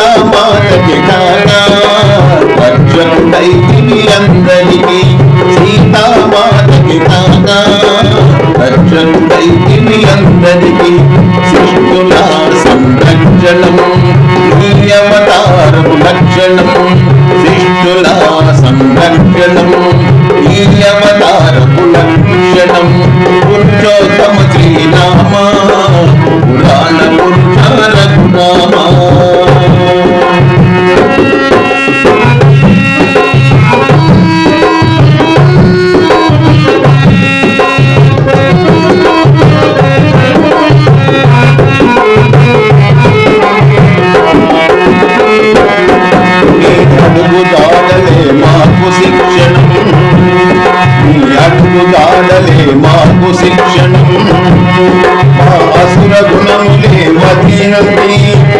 సీతామాతకి కాగా రక్షకుడైతివి అందరికీ సీతామాతకి కాగా రక్షకుడైతివి అందరికీ శిష్టుల సంరక్షణం నీ అవతారపు లక్షణం శిష్టుల సంరక్షణం నీ అవతారపు లక్షణం పురుషోత్తమ శ్రీరామ పురాణ పురుష రఘురామ మాకు శిక్షణం మా అసుర గుణములే వధించి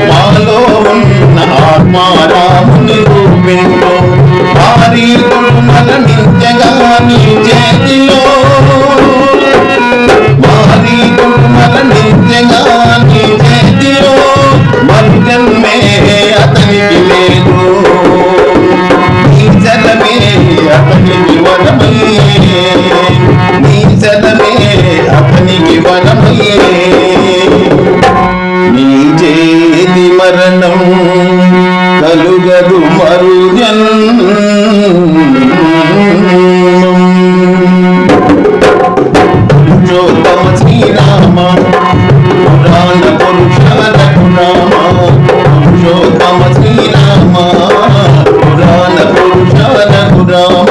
మాలో ఉన్న ఆత్మారాముని రూపించు మారీతుడు మరణించగా నీ చేతిలో మారీతుడు మరణించగా నీ చేతిలో మర్గమే అతనికి లేదు నీ జలమే అతనికి వరమయ్యే నీ జలమే అతనికి వరమయ్యే నీ చేతి మరణం కలుగదు మరు పురుషోత్తమ శ్రీరామ పురాణ పురుష రఘురామ పురుషోత్తమ శ్రీరామ పురాణ పురుష రఘురామ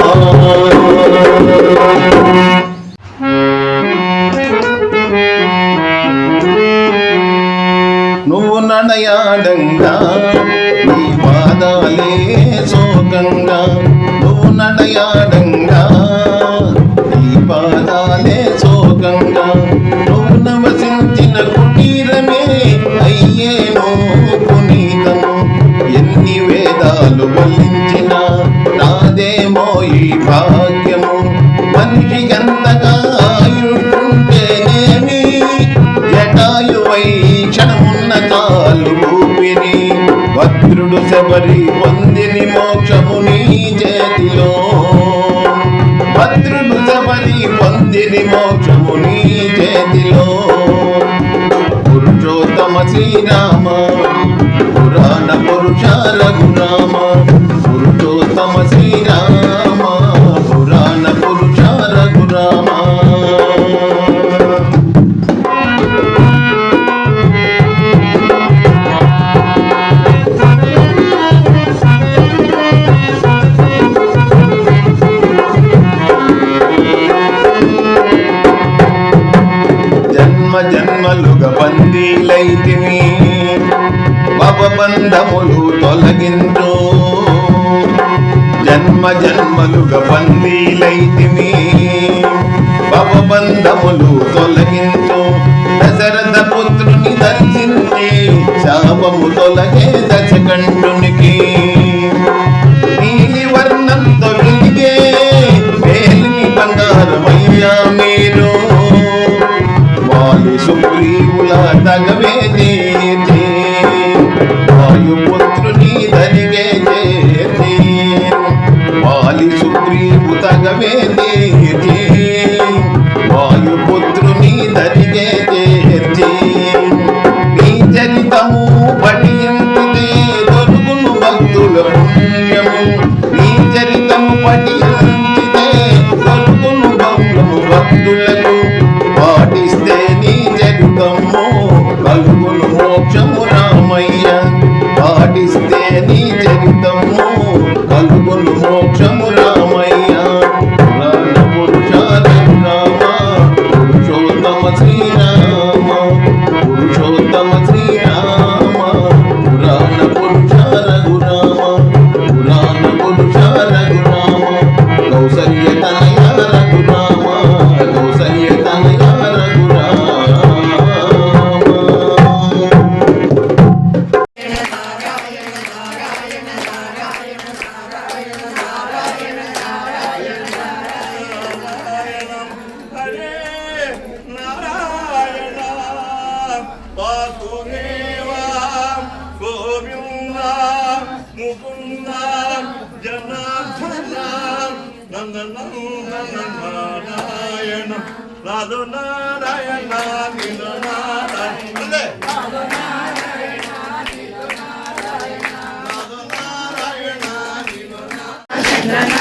నువ్వు నడయాడంగా నీ పాదాలే శోకంగా నువ్వు నడయాడంగా నీ పాదాలే శోకంగా నువ్వు నవసించిన కుటీరమే అయ్యేను పునీతము ఎన్ని వేదాలు వల్లించిన నాదేమో ఈ భాగ్యము మనిషికెంతగా ఆయుంటేనేమి జటాయువై క్షణమున్న కాలు ఊపిరి భద్రుడు శబరి పొందిని మోక్షము నీ చేతిలో భద్రుడు శబరి పొందిని మోక్షము నీ చేతిలో పురుషోత్తమ శ్రీరామ పురాణ పురుష రఘురామ పురుషోత్తమ శ్రీరామ పురాణ పురుష రఘురామ జన్మలుగా బందీలైతివి భవబంధములు తొలగించు జన్మలుగా బందీలైతివి భవబంధములు తొలగించు దశరథ పుత్రుని దర్శించి శాపము తొలగే దశకంఠునికి నీలి వర్ణంతో వెలిగే వేలిని బంగారమయ్యా మీరు సుగ్రీవుల తగవే చేర్చి వాయుపుత్రుని దరిగే చేర్చి వాలి సుగ్రీవు తగవే చేర్చి వాయుపుత్రుని దరిగే చేర్చి నీ చరితము పఠించితే దొరుకును భక్తుడు ముకుంద జనార్దన నందనందన నారాయణ రాధు నారాయణ నిల నారాయణ రాధు నారాయణ నిల నారాయణ